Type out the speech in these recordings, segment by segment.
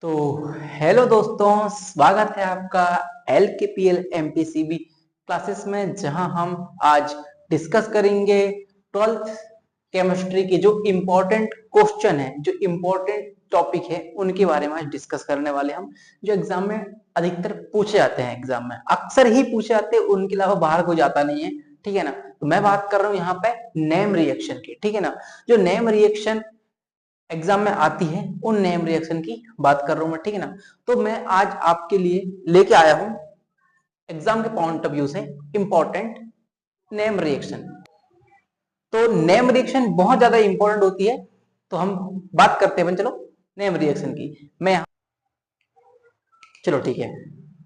तो हेलो दोस्तों, स्वागत है आपका LKPL MPCB क्लासेस में, जहां हम आज डिस्कस करेंगे 12th केमिस्ट्री के जो इम्पोर्टेंट क्वेश्चन है, जो इम्पोर्टेंट टॉपिक है, उनके बारे में आज डिस्कस करने वाले हम, जो एग्जाम में अधिकतर पूछे जाते हैं। एग्जाम में अक्सर ही पूछे जाते हैं, उनके अलावा बाहर कोई जाता नहीं है। ठीक है ना। तो मैं बात कर रहा हूँ यहाँ पे नेम रिएक्शन की। ठीक है ना। जो नेम रिएक्शन एग्जाम में आती है, उन नेम रिएक्शन की बात कर रहा हूं मैं। ठीक है ना। तो मैं आज आपके लिए लेके आया हूं एग्जाम के पॉइंट ऑफ व्यू से इंपॉर्टेंट नेम रिएक्शन। तो नेम रिएक्शन बहुत ज्यादा इंपॉर्टेंट होती है। तो हम बात करते हैं, चलो नेम रिएक्शन की। मैं चलो ठीक है,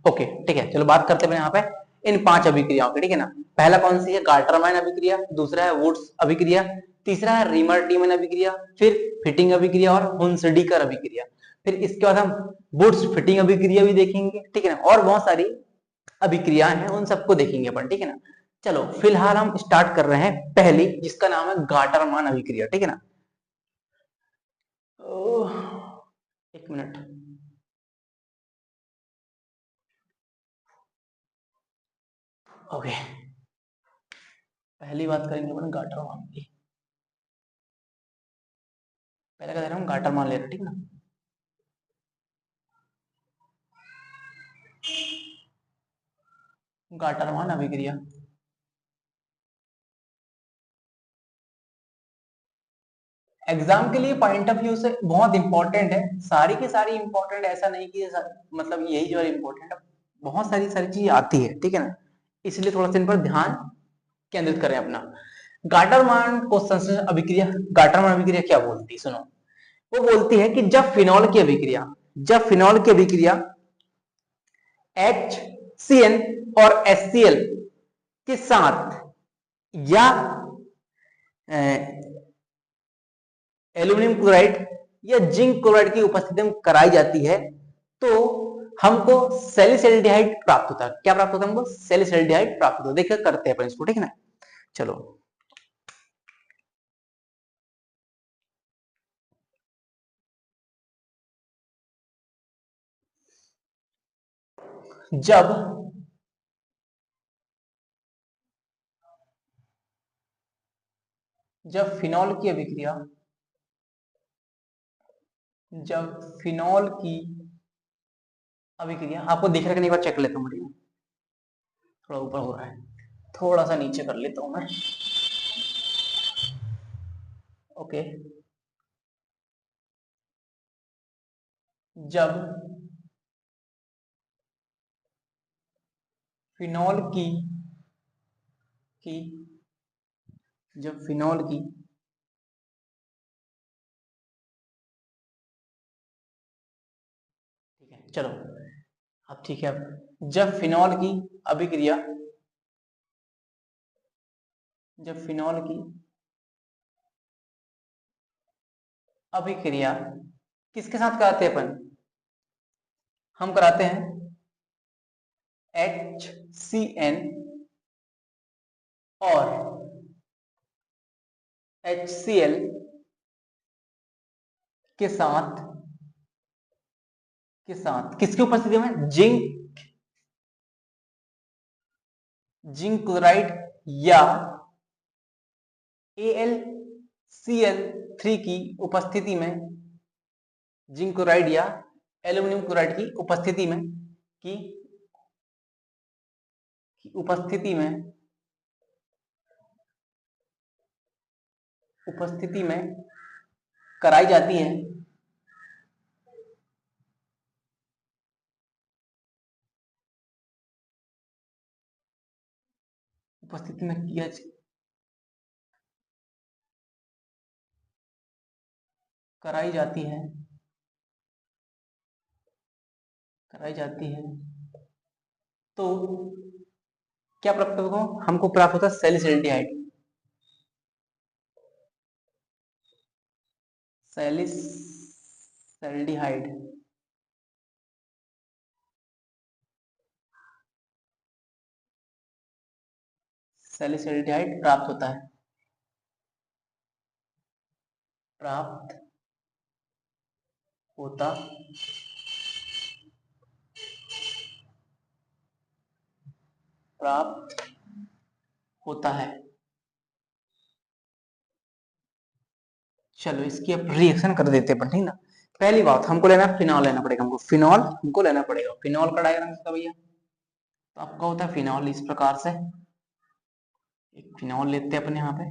ओके ठीक है, चलो बात करते हैं यहाँ पे इन 5 अभिक्रियाओं की। ठीक है ना। पहला कौन सी है? गाल्टरमैन अभिक्रिया। दूसरा है वुड्स अभिक्रिया। तीसरा है रीमर टीमन अभिक्रिया। फिर फिटिंग अभिक्रिया और हुंसडीकर अभिक्रिया। फिर इसके बाद हम वुड्स फिटिंग अभिक्रिया भी देखेंगे। ठीक है ना। और बहुत सारी अभिक्रियाएं हैं, उन सबको देखेंगे अपन। ठीक है ना। चलो फिलहाल हम स्टार्ट कर रहे हैं पहली, जिसका नाम है गाल्टरमैन अभिक्रिया। ठीक है ना। एक मिनट। ओके, पहली बात करेंगे अपन गाल्टरमैन की। पहले का हम गाटर मान ले रहे। ठीक है ना। गाटर मान अभिक्रिया एग्जाम के लिए पॉइंट ऑफ व्यू से बहुत इंपॉर्टेंट है। सारी की सारी इंपॉर्टेंट, ऐसा नहीं कि मतलब यही जो है इंपॉर्टेंट है। बहुत सारी सारी चीज आती है। ठीक है ना। इसलिए थोड़ा सा इन पर ध्यान केंद्रित करें अपना। गाटरमान क्वेश्चन अभिक्रिया, गाटरमान अभिक्रिया क्या बोलती है सुनो। वो बोलती है कि जब फिनॉल की अभिक्रिया HCN और HCl के साथ या एल्यूमिनियम क्लोराइड या जिंक क्लोराइड की उपस्थिति में कराई जाती है, तो हमको सैलिसल्डिहाइड प्राप्त होता है। क्या प्राप्त होता है? हमको सैलिसल्डिहाइड प्राप्त होता है। देखिए करते हैं अपन इसको। ठीक है ना। चलो, जब जब फिनॉल की अभिक्रिया जब फिनॉल की अभिक्रिया, आपको दिख रहा है कि नहीं? बार चेक लेता हूँ। थोड़ा ऊपर हो रहा है, थोड़ा सा नीचे कर लेता हूं मैं। ओके। जब फिनॉल की जब फिनॉल की ठीक है, चलो अब ठीक है। अब अभिक्रिया जब फिनॉल की अभिक्रिया किसके साथ कराते हैं अपन? हम कराते हैं HCN और HCl के साथ किसकी उपस्थिति में? जिंक क्लोराइड या AlCl3 की उपस्थिति में, जिंक क्लोराइड या एल्यूमिनियम क्लोराइड की उपस्थिति में की उपस्थिति में उपस्थिति में कराई जाती है। उपस्थिति में किया कराई जाती है कराई जाती है तो क्या प्राप्त होगा? हमको प्राप्त होता है सैलिसल्डिहाइड। सैलिसल्डिहाइड सैलिसल्डिहाइड प्राप्त होता है। प्राप्त होता प्राप्त होता है। चलो इसकी अब रिएक्शन कर देते हैं ठीक ना। पहली बात हमको लेना है फिनॉल, लेना पड़ेगा हमको फिनॉल, हमको लेना पड़ेगा फिनॉल का डायग्राम इसका भैया। तो आपका होता है फिनॉल इस प्रकार से, एक फिनॉल लेते हैं अपने यहाँ पे,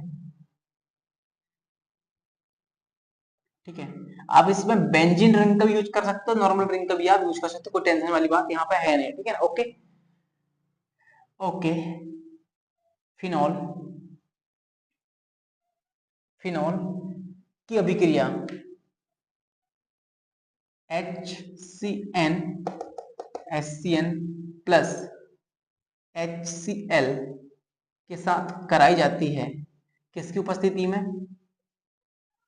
ठीक है। आप इसमें बेंजीन रिंग का भी यूज कर सकते हो, नॉर्मल रिंग का भी आप यूज कर सकते हो, कोई टेंशन वाली बात यहाँ पे है नहीं, ठीक है ना। ओके ओके, फिनॉल, फिनॉल की अभिक्रिया HCN HCN प्लस HCl के साथ कराई जाती है, किसकी उपस्थिति में,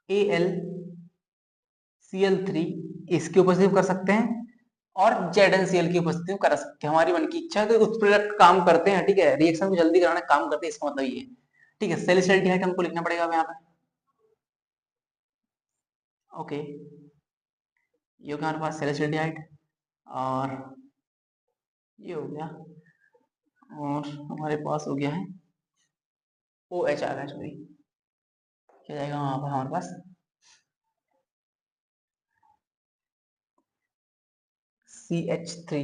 AlCl3 इसकी उपस्थिति में कर सकते हैं, और ZnCl की उपस्थिति में कर सकते हैं। हमारी मन की इच्छा है तो उत्प्रेरक काम करते हैं, ठीक है, रिएक्शन को जल्दी कराने काम करते हैं, इसका मतलब ये है, ठीक है। सैलिसिलिटी हमको लिखना पड़ेगा अब यहाँ पे। ओके, ये हो गया हमारे पास सैलिसिलिटी, और ये हो गया, और हमारे पास हो गया है OH आ रहा है, सॉरी क्या जाएगा वहां पर हमारे पास CH3,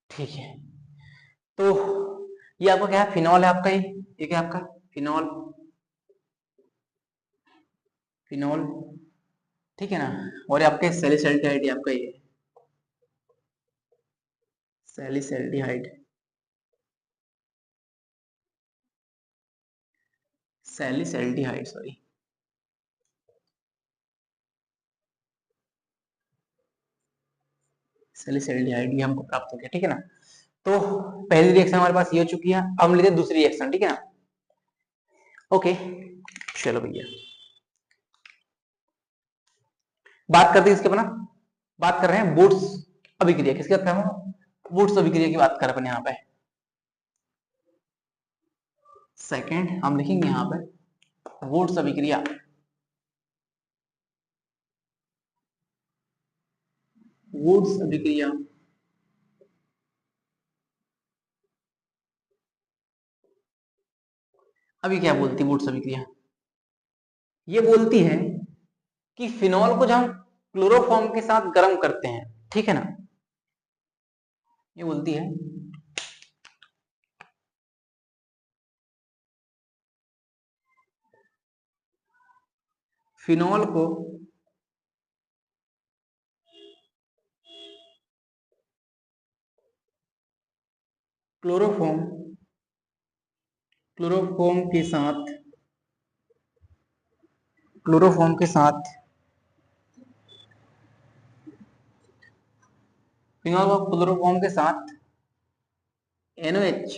ठीक है। तो ये आपका क्या है, फिनॉल है आपका, ये क्या है आपका फिनॉल, फिनॉल, ठीक है ना। और ये आपके सैलिसल्डिहाइड, आपका ये सैलिसल्डिहाइड, सैलिसल्डिहाइड सॉरी, सैलिसल्डिहाइड ये हमको प्राप्त हो गया, ठीक है ना। तो पहली रिएक्शन हमारे पास ये हो चुकी है, अब हम लेते हैं दूसरी रिएक्शन, ठीक है ना। ओके चलो भैया, बात करते हैं इसके अपना, बात कर रहे हैं वुड्स अभिक्रिया, किसकी बात कर रहे हैं, वुड्स अभिक्रिया की बात कर रहे हैं यहाँ पे। सेकंड हम लिखेंगे यहाँ पे वुड्स अभिक्रिया, वुड्स अभिक्रिया अभी क्या बोलती है वुड्स अभिक्रिया, ये बोलती है कि फिनॉल को जब हम क्लोरोफॉर्म के साथ गर्म करते हैं, ठीक है ना, ये बोलती है फिनॉल को क्लोरोफॉर्म, क्लोरोफॉर्म के साथ, क्लोरोफॉर्म के साथ, फिनॉल को क्लोरोफॉर्म के साथ NOH,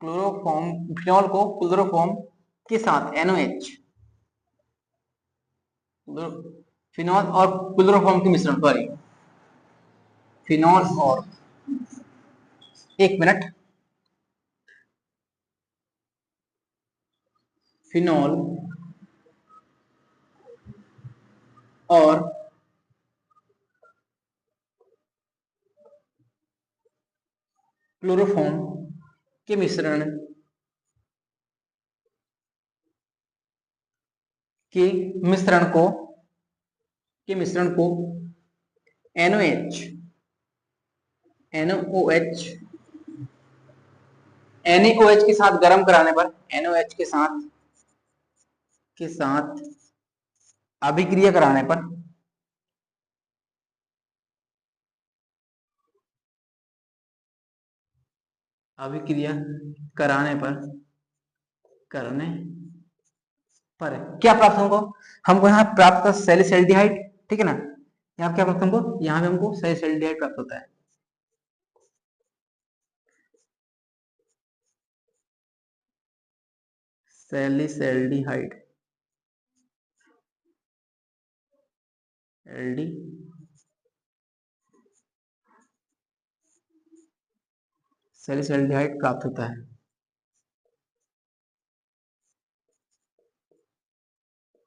क्लोरोफॉर्म, फिनॉल को क्लोरोफॉर्म के साथ NOH, फिनॉल और क्लोरोफॉर्म के मिश्रण, सॉरी फिनॉल और, एक मिनट, फिनॉल और क्लोरोफॉर्म के मिश्रण, के मिश्रण को, के मिश्रण को NOH, NOH, NaOH के साथ गर्म कराने पर, NOH के साथ अभिक्रिया कराने पर, अभिक्रिया कराने पर, करने पर क्या प्राप्त हमको, हमको यहाँ प्राप्त सैलिसल्डिहाइड, ठीक है ना, यहाँ क्या प्राप्त हमको, यहाँ पे हमको सैलिसल्डिहाइड प्राप्त होता है, सैलिसल्डिहाइड, एल्डी, सैलिसल्डिहाइड प्राप्त होता है,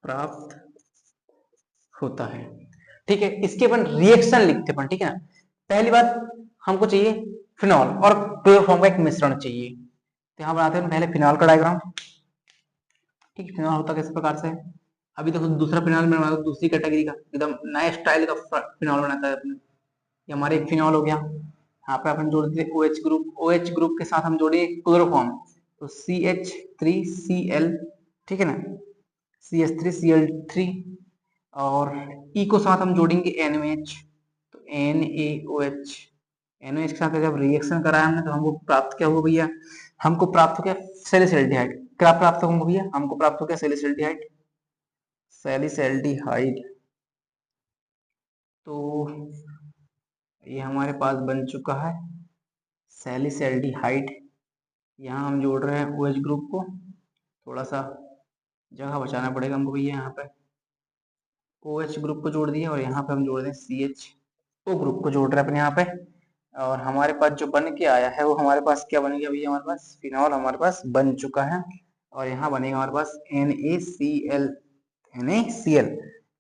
प्राप्त होता है, ठीक है। इसके अपन रिएक्शन लिखते हैं, ठीक है ना, पहली बात हमको चाहिए फिनॉल और क्लोरोफॉर्म का एक मिश्रण चाहिए। तो यहाँ बनाते हैं पहले फिनॉल का डायग्राम। ठीक, फिनॉल होता किस प्रकार से, अभी देखो दूसरा फिनॉल में बना दूसरी कैटेगरी का एकदम नया स्टाइल का फिनॉल बनाता है अपने। ये हमारे एक फिनॉल हो गया। यहाँ पे अपन जोड़ दिए OH ग्रुप, OH ग्रुप के साथ हम जोड़िए क्लोरोफॉर्म, तो CH3Cl, ठीक है ना, CH3Cl3, और E को साथ हम जोड़ेंगे NaOH, तो NaOH, NaOH के साथ जब रिएक्शन कराया हमने तो हमको प्राप्त क्या हुआ भैया, हमको प्राप्त हो गया सैलिसैल्डिहाइड। क्या प्राप्त होगा भैया, हमको प्राप्त हो गया सैलिसैल्डिहाइड, सैलिसैल्डिहाइड। तो ये हमारे पास बन चुका है सैलिसैल्डिहाइड। यहाँ हम जोड़ रहे हैं OH ग्रुप को, थोड़ा सा जगह बचाना पड़ेगा हमको भैया। यहाँ पे OH ग्रुप को जोड़ दिया और यहाँ पे हम जोड़ दें CHO ग्रुप को जोड़ रहे हैं अपने यहाँ पे। और हमारे पास जो बन के आया है वो हमारे पास क्या बन गया भैया, हमारे पास फिनॉल हमारे पास बन चुका है। और यहाँ बनेगा हमारे पास NaCl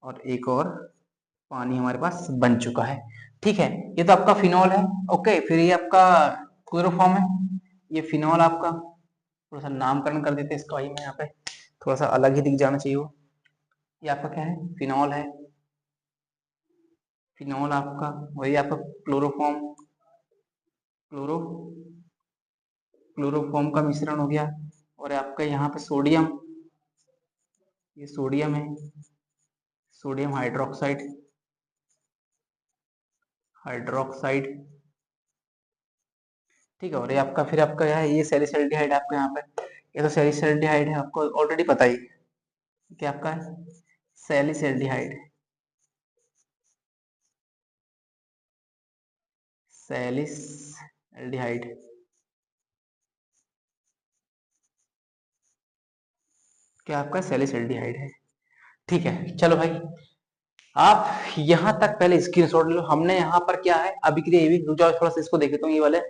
और एक और पानी हमारे पास बन चुका है। ठीक है, ये तो आपका फिनॉल है। ओके, फिर ये आपका क्लोरोफॉर्म है, ये फिनॉल आपका, थोड़ा सा नामकरण कर देते हैं इसका भाई, मैं यहाँ पे थोड़ा सा अलग ही दिख जाना चाहिए वो। ये आपका क्या है, फिनॉल है, फिनॉल आपका वही आपका क्लोरोफॉर्म, क्लोरो क्लोरोफॉर्म का मिश्रण हो गया। और आपका यहाँ पे सोडियम, ये सोडियम है, सोडियम हाइड्रोक्साइड, हाइड्रोक्साइड, ठीक है। और ये आपका फिर आपका है ये सैलिसैल्डिहाइड आपका यहाँ पे, ये तो सैलिसैल्डिहाइड है, आपको ऑलरेडी पता ही क्या आपका है सैलिसैल्डिहाइड, सैलिसैल्डिहाइड। क्या आपका सैलिसैल्डिहाइड है। ठीक है, चलो भाई आप यहाँ तक पहले स्क्रीनशॉट ले लो। हमने यहाँ पर क्या है अभिक्रिया, ये भी रुक जाओ थोड़ा सा इसको देख लेता हूँ, ये वाले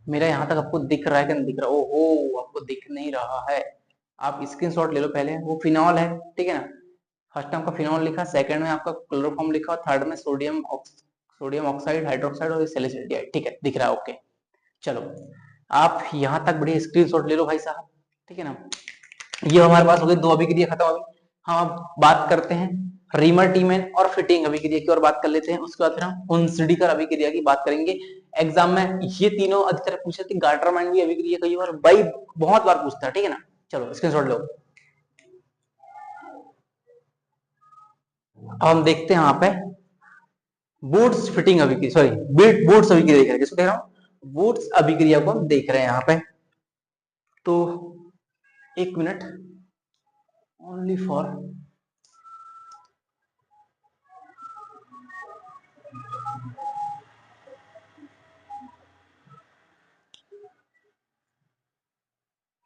मेरा यहाँ तक आपको दिख रहा है कि नहीं दिख रहा, ओहो आपको दिख नहीं रहा है। आप स्क्रीनशॉट ले लो पहले, वो फिनॉल है, ठीक है ना, फर्स्ट में आपका फिनॉल लिखा, सेकंड में आपका क्लोरोफॉर्म लिखा और थर्ड में सोडियम ऑक्साइड, हाइड्रोक्साइड और सैलिसैल्डिहाइड, ठीक है दिख रहा है। ओके चलो आप यहाँ तक बढ़िया स्क्रीनशॉट ले लो भाई साहब, ठीक है ना। ये हमारे पास हो गई दो अभिक्रिया खत्म हो गई। हम अब बात करते हैं रीमर टीमेन और फिटिंग अभिक्रिया की और बात कर लेते हैं। उसके बाद फिर हम हुंसडीकर अभिक्रिया की बात करेंगे। एग्जाम में ये तीनों अधिकतर पूछे थे, गार्टरमाइन भी अभिक्रिया कई बार भाई बहुत बार पूछता है, ठीक है ना। चलो स्क्रीनशॉट लो। अब हम देखते हैं यहाँ पे बूट्स फिटिंग अभिक्रिया, सॉरी बूट्स अभिक्रिया देख रहे हैं, किसको देख रहा हूँ, बूट्स अभिक्रिया को हम देख रहे हैं यहाँ पे। तो एक मिनट, ओनली फॉर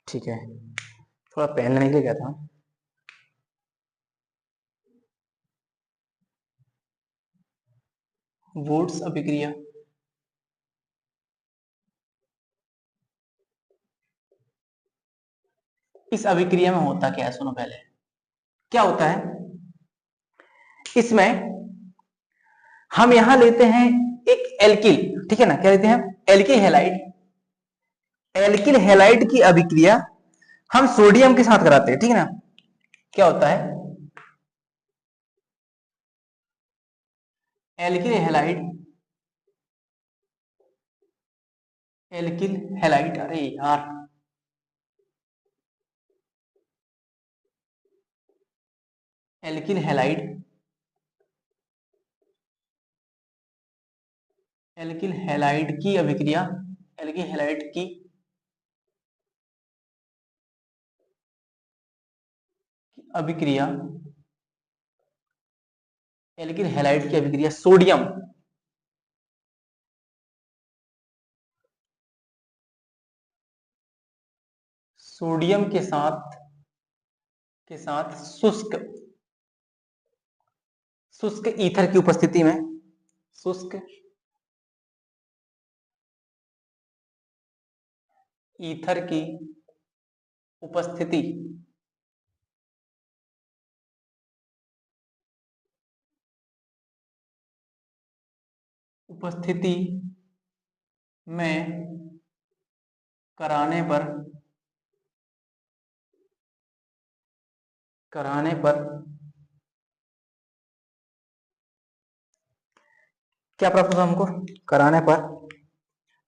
ठीक है, थोड़ा पेन लेने के लिए गया था। वुड्स अभिक्रिया, इस अभिक्रिया में होता क्या है सुनो पहले। क्या होता है इसमें, हम यहां लेते हैं एक एल्किल, ठीक है ना, क्या लेते हैं एल्किल हैलाइड, एल्किल हैलाइड की अभिक्रिया हम सोडियम के साथ कराते हैं, ठीक है ना। क्या होता है एल्किल हैलाइड, एल्किल हैलाइड, अरे यार एल्किल हैलाइड, एल्किल हैलाइड की अभिक्रिया, एल्किल हैलाइड की अभिक्रिया, एल्किल हैलाइड की अभिक्रिया सोडियम, सोडियम के साथ शुष्क, शुष्क ईथर की उपस्थिति में, शुष्क ईथर की उपस्थिति उपस्थिति में कराने पर क्या प्राप्त होता है हमको? कराने पर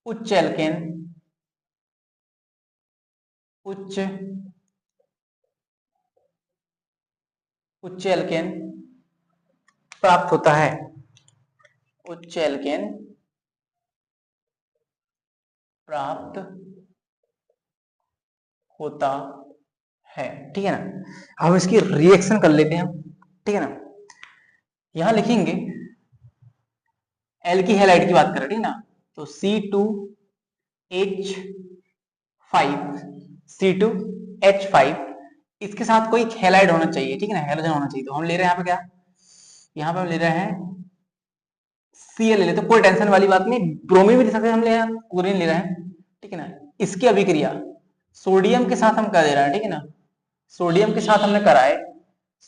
उच्च एल्केन प्राप्त होता है। उच्च एल्केन प्राप्त होता है, ठीक है ना। अब इसकी रिएक्शन कर लेते हैं हम, ठीक है ना। यहां लिखेंगे एल की हैलाइड की बात करें, ठीक ना, तो C2H5 इसके साथ कोई हैलाइड होना चाहिए, ठीक है ना, हैलोजन होना चाहिए। तो हम ले रहे हैं यहाँ पे क्या, यहाँ पे हम ले रहे हैं Cl ले लेते, कोई टेंशन वाली बात नहीं, ब्रोमीन भी ले सकते हैं, हम ले रहे हैं क्लोरीन ले रहे हैं, ठीक है ना। इसकी अभिक्रिया सोडियम के साथ हम कर दे रहे हैं, ठीक है ना, सोडियम के साथ हमने करा है।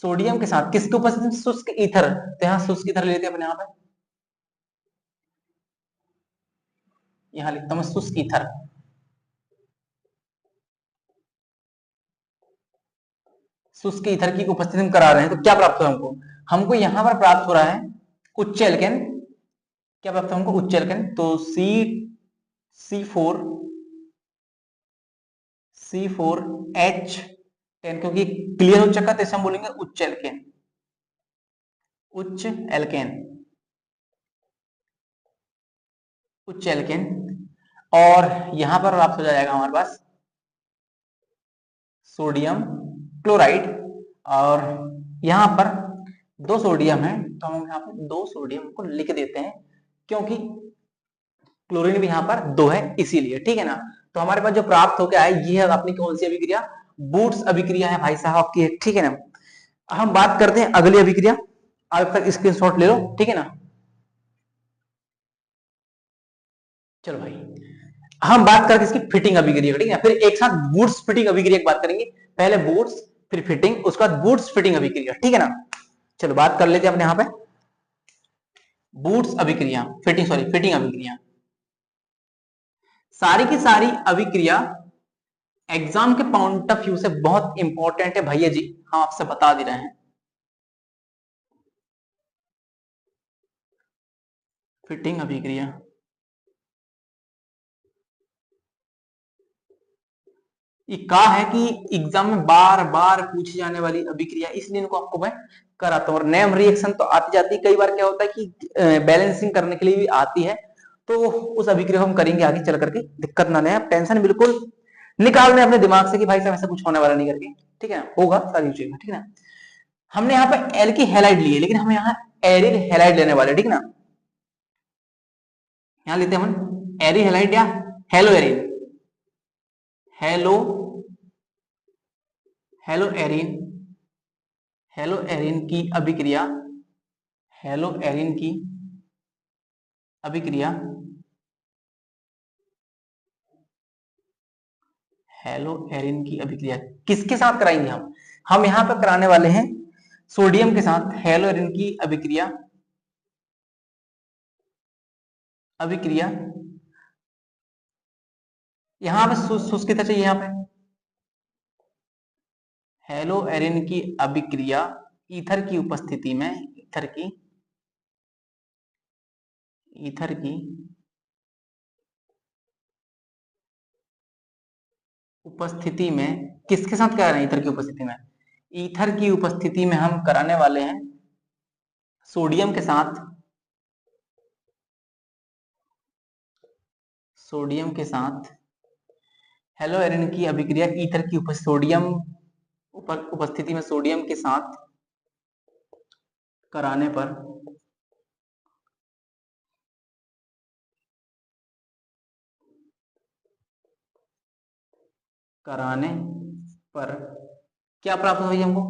सोडियम के साथ किसके उपस्थिति में? शुष्क ईथर। तो यहाँ शुष्क ईथर ले लेते हैं अपने यहाँ पे, यहाँ लिखता हूं शुष्क ईथर। शुष्क ईथर की उपस्थिति में करा रहे हैं, तो क्या प्राप्त हो हमको? हमको यहां पर प्राप्त हो रहा है उच्च एल्केन। क्या प्राप्त हो हमको? उच्च एल्केन। तो C4H10, क्योंकि क्लियर हो चुका तो इसे हम बोलेंगे उच्च एल्केन। उच्च एल्केन, उच्च एल्केन। और यहां पर प्राप्त हो जाएगा हमारे पास सोडियम क्लोराइड। और यहां पर दो सोडियम है, तो हम यहाँ पर दो सोडियम को लिख देते हैं, क्योंकि क्लोरीन भी यहाँ पर दो है इसीलिए, ठीक है ना। तो हमारे पास जो प्राप्त होकर आए ये है अपनी कौन सी अभिक्रिया? बूट्स अभिक्रिया है भाई साहब आपकी, ठीक है ना। हम बात करते हैं अगली अभिक्रिया, आज तक स्क्रीनशॉट ले लो, ठीक है ना। चलो भाई, हम बात करते इसकी फिटिंग अभिक्रिया, ठीक है, फिर एक साथ बूट्स फिटिंग अभिक्रिया की बात करेंगे। पहले बूट्स फिर फिटिंग, उसके बाद बूट्स फिटिंग अभिक्रिया, ठीक है ना। चलो बात कर लेते हैं अपने यहाँ पे बूट्स अभिक्रिया, फिटिंग अभिक्रिया। सारी की सारी अभिक्रिया एग्जाम के पॉइंट ऑफ व्यू से बहुत इंपॉर्टेंट है भैया जी, हम आपसे बता दे रहे हैं। फिटिंग अभिक्रिया ये कहा है कि एग्जाम में बार बार पूछी जाने वाली अभिक्रिया, इसलिए इनको आपको मैं कराता हूँ। और नेम रिएक्शन तो आती जाती, कई बार क्या होता है कि बैलेंसिंग करने के लिए भी आती है, तो उस अभिक्रिया को हम करेंगे आगे चल करके, दिक्कत ना ले, टेंशन बिल्कुल निकाल दें अपने दिमाग से कि भाई साहब ऐसा कुछ होने वाला नहीं करके, ठीक है, होगा सारी चीजें, ठीक है ना। हमने यहाँ पे एल की हैलाइड ली है, लेकिन हम यहाँ एरिल हैलाइड लेने वाले, ठीक है ना। यहाँ लेते हैं हम एरिल हैलाइड या hello Erin, hello hello Erin, hello Erin की अभिक्रिया, हेलो एरिन की अभिक्रिया, हेलो एरिन की अभिक्रिया किसके साथ कराएंगे हम यहां पर कराने वाले हैं सोडियम के साथ हेलो एरिन की अभिक्रिया। अभिक्रिया यहां पे शुष्क कितना चाहिए? यहाँ पे हेलो एरिन की अभिक्रिया ईथर की उपस्थिति में, ईथर की उपस्थिति में किसके साथ करा रहे हैं? ईथर की उपस्थिति में, ईथर की उपस्थिति में हम कराने वाले हैं सोडियम के साथ, सोडियम के साथ हेलो एरिन की अभिक्रिया ईथर की उपस्थिति में सोडियम के साथ कराने पर क्या प्राप्त हुई हमको?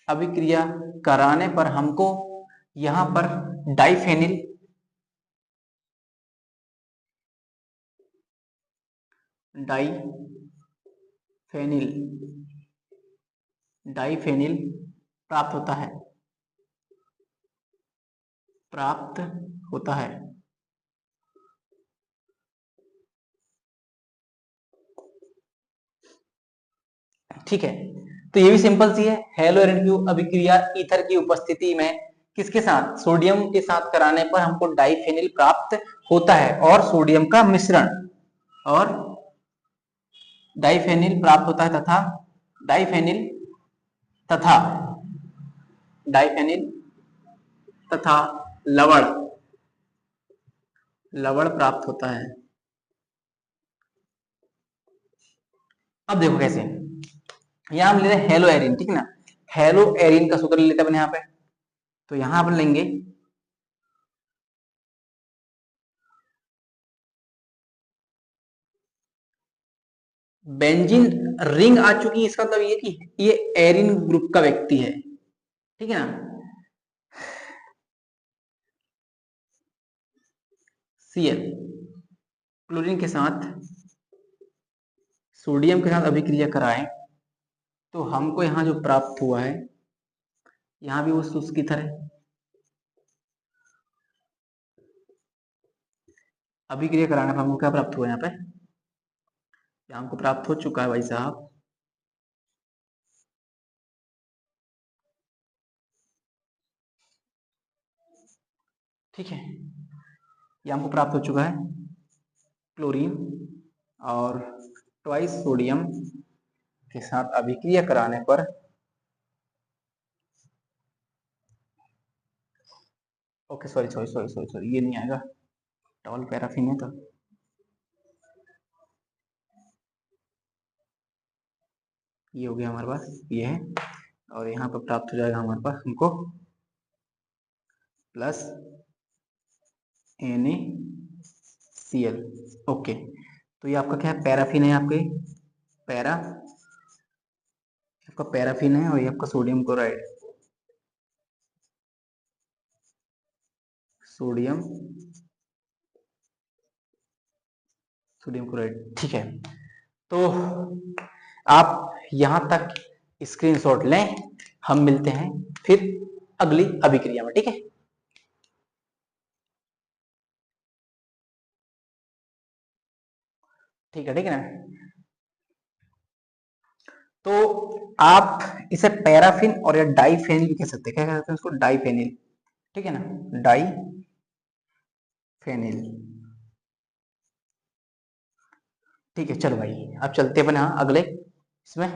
अभिक्रिया कराने पर हमको यहां पर डाइफेनिल, डाइफेनिल डाइफेनिल प्राप्त होता है, प्राप्त होता है। ठीक है, तो ये भी सिंपल सी है। हेलो एरिन की अभिक्रिया ईथर की उपस्थिति में किसके साथ, सोडियम के साथ कराने पर हमको डाइफेनिल प्राप्त होता है, और सोडियम का मिश्रण और डाइफेनिल प्राप्त होता है तथा डाइफेनिल तथा डाइफेनिल तथा लवण लवण प्राप्त होता है। अब देखो कैसे, यहां हम ले रहे हैं हेलो एरिन, ठीक है ना। हेलो एरिन का सूत्र ले लेते हैं अपन यहाँ पे, तो यहां अपन लेंगे बेंजीन रिंग आ चुकी है, इसका मतलब ये कि ये एरिन ग्रुप का व्यक्ति है, ठीक है ना। Cl क्लोरीन के साथ सोडियम के साथ अभिक्रिया कराएं तो हमको यहां जो प्राप्त हुआ है, यहां भी वो उसकी तरह अभिक्रिया कराने पर हमको क्या प्राप्त हुआ, यहाँ पे हमको प्राप्त हो चुका है भाई साहब, ठीक है, ये हमको प्राप्त हो चुका है क्लोरीन और ट्वाइस सोडियम के साथ अभिक्रिया कराने पर okay sorry sorry sorry sorry sorry ये नहीं आएगा, टॉल पैराफिन है, तो ये हो गया हमारे पास, ये है, और यहाँ पर प्राप्त हो जाएगा हमारे पास हमको प्लस NaCl। ओके, तो ये आपका क्या है, पैराफिन है, आपके आपका पैराफिन है, और ये आपका sodium chloride, sodium sodium chloride, ठीक है। तो आप यहां तक स्क्रीनशॉट लें, हम मिलते हैं फिर अगली अभिक्रिया में, ठीक है। ठीक है, ठीक है ना। तो आप इसे पैराफिन और या डाइफेनिल भी कह सकते हैं, क्या कहते हैं उसको, डाइफेनिल, ठीक है ना, डाइफेनिल, ठीक है। चलो भाई, अब चलते हैं यहाँ अगले इसमें।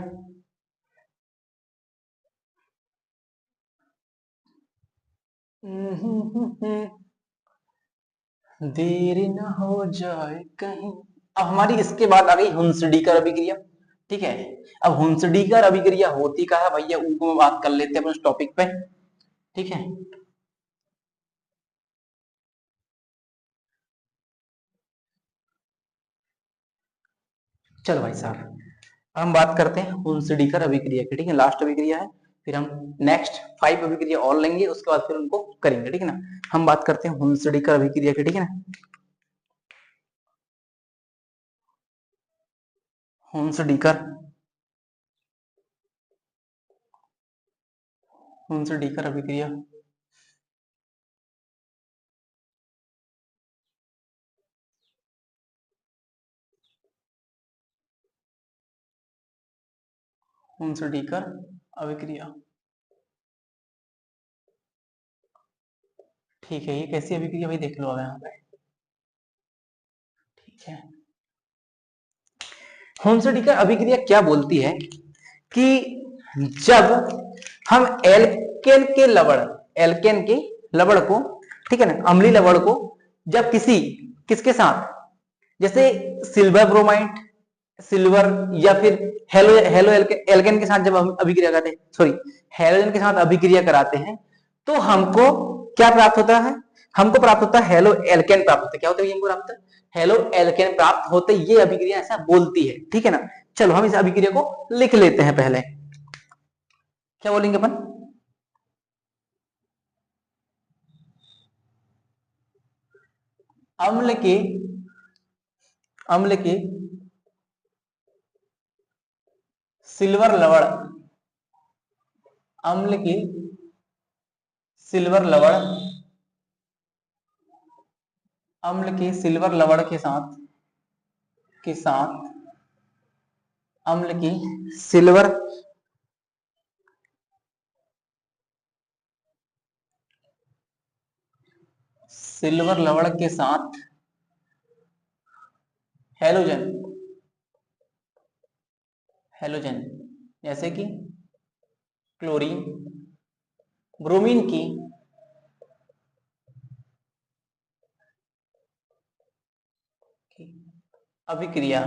देरी न हो जाए कहीं। अब हमारी इसके बाद आ गई हुंसडीकर अभिक्रिया, ठीक है। अब हुंसडीकर अभिक्रिया होती का है भैया, उनको बात कर लेते हैं अपन उस टॉपिक पे, ठीक है। चलो भाई साहब, हम बात करते हैं हुंसडीकर अभिक्रिया की, ठीक है, लास्ट अभिक्रिया है, फिर हम नेक्स्ट 5 अभिक्रिया और लेंगे, उसके बाद फिर उनको करेंगे, ठीक है ना। हम बात करते हैं हुंसडीकर अभिक्रिया की, ठीक है ना। हुंसडीकर हुंसडीकर अभिक्रिया, हुंसडीकर अभिक्रिया, ठीक है। ये कैसी अभिक्रिया भाई, देख लो अब यहाँ पे, ठीक है। हुंसडीकर अभिक्रिया क्या बोलती है कि जब हम एल्केन के लवण को, ठीक है ना, अम्लीय लवण को, जब किसके साथ, जैसे सिल्वर ब्रोमाइड, सिल्वर, या फिर हेलो हेलो एल्केन के साथ जब हम अभिक्रिया करते हैं, सॉरी, हेलोजन के साथ अभिक्रिया कराते हैं, तो हमको क्या प्राप्त होता है, हमको प्राप्त होता है हेलो एल्केन प्राप्त होता है। क्या होता है हमको प्राप्त, हेलो एल्केन प्राप्त होते, ये अभिक्रिया ऐसा बोलती है, ठीक है ना। चलो हम इस अभिक्रिया को लिख लेते हैं पहले, क्या बोलेंगे अपन, अम्ल के अम्ल के सिल्वर लवण, अम्ल के सिल्वर लवण, अम्ल के सिल्वर लवण के साथ अम्ल की सिल्वर लवण के साथ हेलोजन जैसे कि क्लोरीन, ब्रोमीन की अभिक्रिया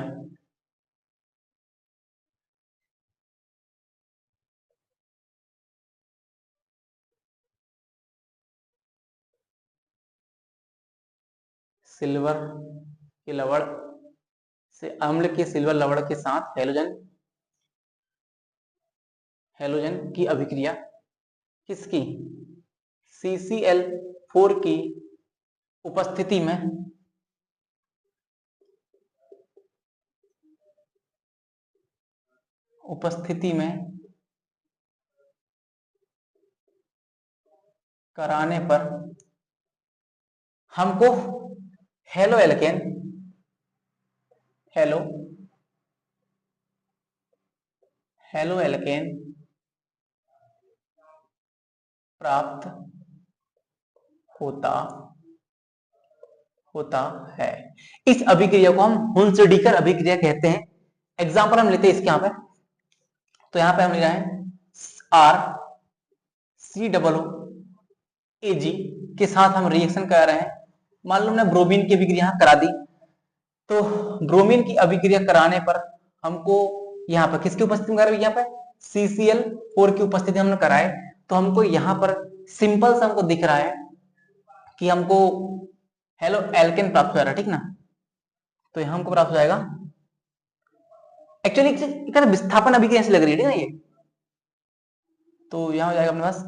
सिल्वर के लवण से अम्ल के सिल्वर लवण के साथ हेलोजन की अभिक्रिया किसकी? CCl4 की उपस्थिति में कराने पर हमको हेलो एल्केन प्राप्त होता है। इस अभिक्रिया को हम हुंसडीकर अभिक्रिया कहते हैं। एग्जाम्पल हम लेते हैं इसके यहाँ पे, तो यहाँ पे हम ले रहे हैं RCOOAg के साथ हम रिएक्शन कर रहे हैं। मान लो हमने ब्रोमीन की अभिक्रिया करा दी, तो ब्रोमीन की अभिक्रिया कराने पर हमको यहाँ पर किसकी उपस्थिति में करा? यहाँ पे CCl4 की उपस्थिति हमने कराए, तो हमको यहाँ पर सिंपल सा हमको दिख रहा है कि हमको हेलो एल्केन प्राप्त हो जाएगा, ठीक ना। तो यहाँ हमको प्राप्त हो जाएगा, एक्चुअली विस्थापन अभिक्रिया से लग रही है, ठीक ना ये। तो यहाँ हो जाएगा अपने पास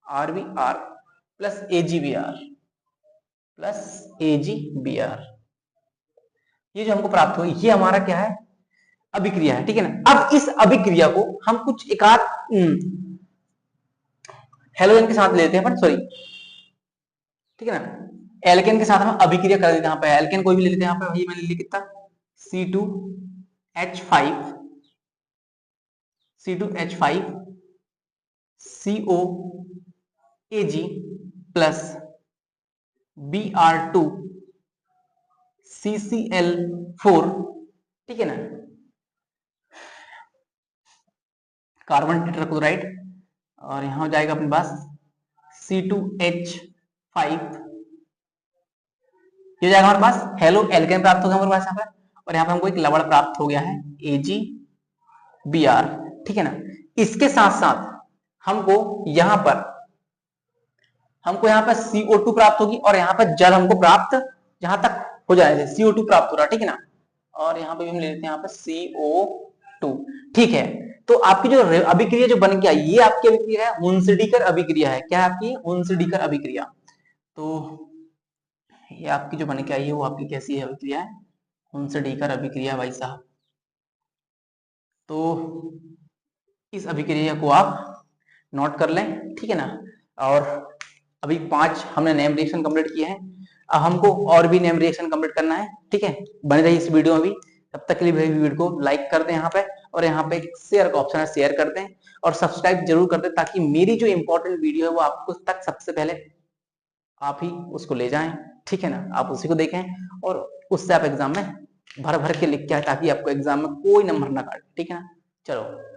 RBr प्लस AgBr ये जो हमको प्राप्त हुई, ये हमारा क्या है? अभिक्रिया है, ठीक है ना। अब इस अभिक्रिया को हम कुछ एकाध हेलोजन के साथ लेते हैं, पर सॉरी, ठीक है ना, एल्केन के साथ हम अभिक्रिया कर देते हैं। यहाँ पे एल्केन कोई भी ले लेते हैं, यहाँ पे मैंने लिख कितना C2H5 COAg plus Br2 CCl4, ठीक है ना, कार्बन टेट्राक्लोराइड, और यहां हो जाएगा अपने पास C2H5, ये हो जाएगा हमारे पास हेलो एल्केन प्राप्त हो गया हमारे पास यहाँ पर, और यहाँ पे हमको एक लवण प्राप्त हो गया है AgBr, ठीक है ना। इसके साथ साथ हमको यहाँ पर CO2 प्राप्त होगी, और यहाँ पर जल हमको प्राप्त जहां तक हो जाए CO2 प्राप्त हो रहा, ठीक है ना। और यहाँ पे भी हम ले लेते हैं यहाँ पे CO2, ठीक है। तो आपकी जो अभिक्रिया जो बन गया, ये आपकी अभिक्रिया है हुंसडीकर अभिक्रिया है। क्या है आपकी? हुंसडीकर अभिक्रिया। तो ये आपकी जो बन के आई है वो आपकी कैसी है अभिक्रिया है? हुंसडीकर अभिक्रिया भाई साहब। तो इस अभिक्रिया को आप नोट कर लें, ठीक है ना। और अभी 5 हमने नेम रिएक्शन कंप्लीट किए हैं, अब हमको और भी नेम रिएक्शन कंप्लीट करना है, ठीक है। बने रहिए इस वीडियो में भी, तब तक के लिए वीडियो को लाइक कर दें यहाँ पे, और यहाँ पे शेयर का ऑप्शन है, शेयर कर दें, और सब्सक्राइब जरूर कर दें, ताकि मेरी जो इंपॉर्टेंट वीडियो है वो आपको तक सबसे पहले आप ही उसको ले जाएं, ठीक है ना। आप उसी को देखें और उससे आप एग्जाम में भर भर के लिख के आए, ताकि आपको एग्जाम में कोई नंबर ना काटे, ठीक है ना। चलो।